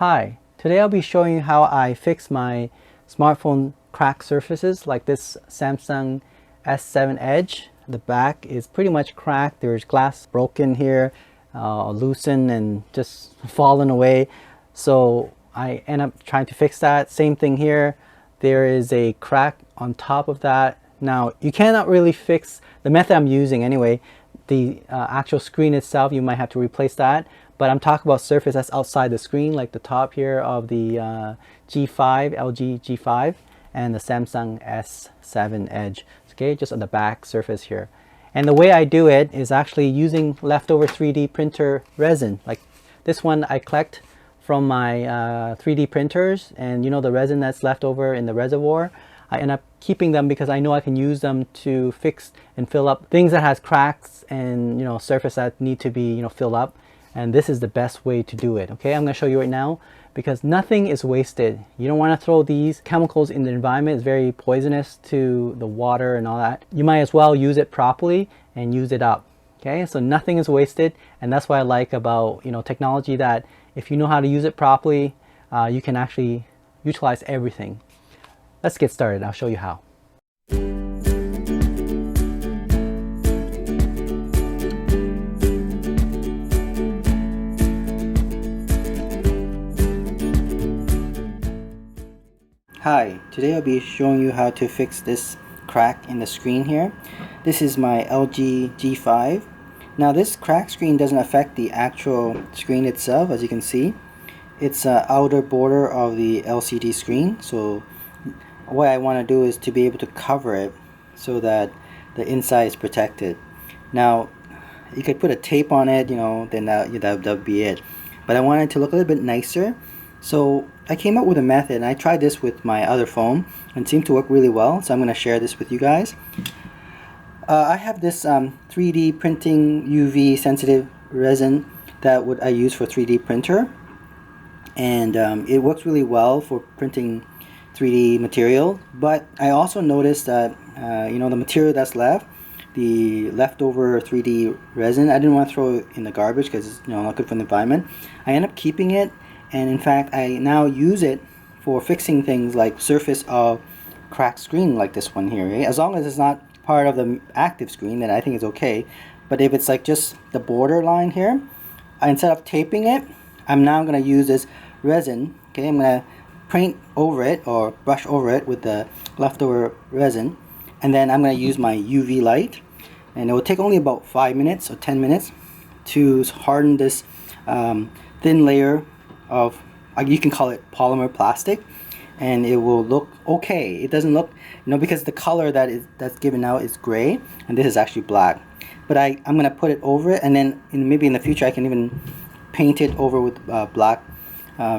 Hi, today I'll be showing you how I fix my smartphone cracked surfaces like this Samsung S7 Edge. The back is pretty much cracked. There's glass broken here, loosened and just fallen away. So I end up trying to fix that. Same thing here. There is a crack on top of that. Now you cannot really fix the method I'm using anyway. The actual screen itself, you might have to replace that. But I'm talking about surface that's outside the screen, like the top here of the G5, LG G5, and the Samsung S7 Edge. Okay, just on the back surface here. And the way I do it is actually using leftover 3D printer resin. Like this one I collect from my 3D printers, and you know the resin that's left over in the reservoir. I end up keeping them because I know I can use them to fix and fill up things that has cracks and surface that need to be filled up. And this is the best way to do it. Okay, I'm going to show you right now because nothing is wasted. You don't want to throw these chemicals in the environment. It's very poisonous to the water and all that. You might as well use it properly and use it up. Okay, so nothing is wasted, and that's what I like about technology, that if you know how to use it properly, you can actually utilize everything. Let's get started. I'll show you how. Hi, today I'll be showing you how to fix this crack in the screen here. This is my LG G5. Now this cracked screen doesn't affect the actual screen itself, as you can see. It's an outer border of the LCD screen. So what I want to do is to be able to cover it so that the inside is protected. Now you could put a tape on it, then that would be it. But I want it to look a little bit nicer. So I came up with a method, and I tried this with my other phone and it seemed to work really well, so I'm going to share this with you guys. I have this 3D printing UV sensitive resin that I use for 3D printer, and it works really well for printing 3D material. But I also noticed that the material that's left, the leftover 3D resin, I didn't want to throw it in the garbage because it's not good for the environment. I end up keeping it. And in fact, I now use it for fixing things like surface of cracked screen like this one here. As long as it's not part of the active screen, then I think it's okay. But if it's like just the border line here, instead of taping it, I'm now going to use this resin. Okay, I'm going to paint over it or brush over it with the leftover resin. And then I'm going to use my UV light. And it will take only about 5 minutes or 10 minutes to harden this thin layer of, you can call it polymer plastic, and it will look okay. It doesn't look, because the color that's given out is gray, and this is actually black. But I'm going to put it over it, and then maybe in the future I can even paint it over with black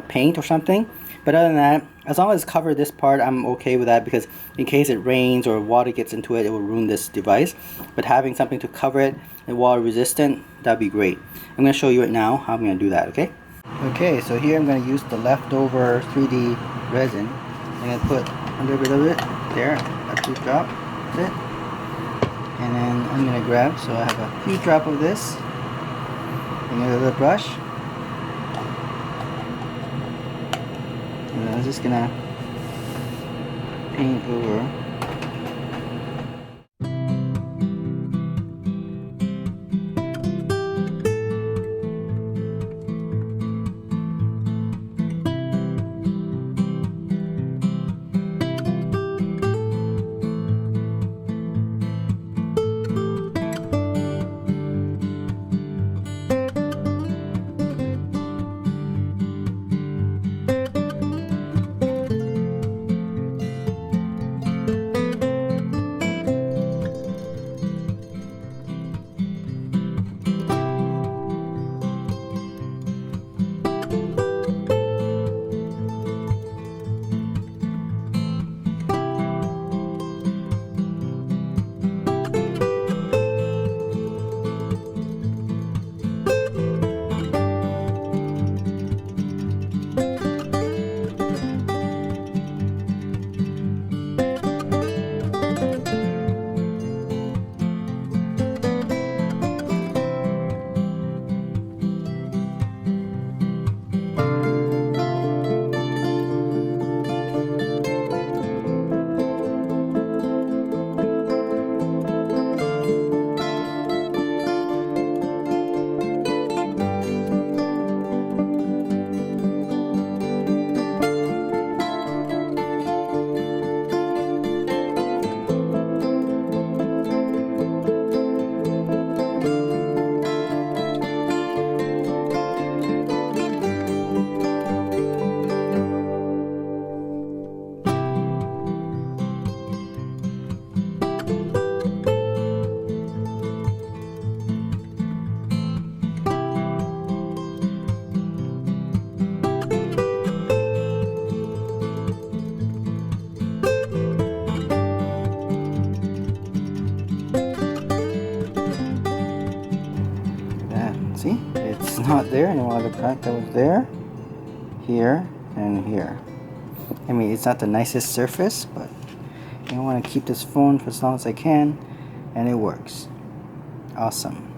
paint or something. But other than that, as long as it's covered this part, I'm okay with that, because in case it rains or water gets into it, it will ruin this device. But having something to cover it and water resistant, that'd be great. I'm going to show you right now how I'm going to do that. Okay, so here I'm going to use the leftover 3D resin. I'm going to put a little bit of it there, a few drops, that's it. And then I'm going to grab, so I have a few drops of this. I'm going to do the brush. And I'm just going to paint over. the crack that was there, here, and here. I mean, it's not the nicest surface, but I want to keep this phone for as long as I can, and it works. Awesome.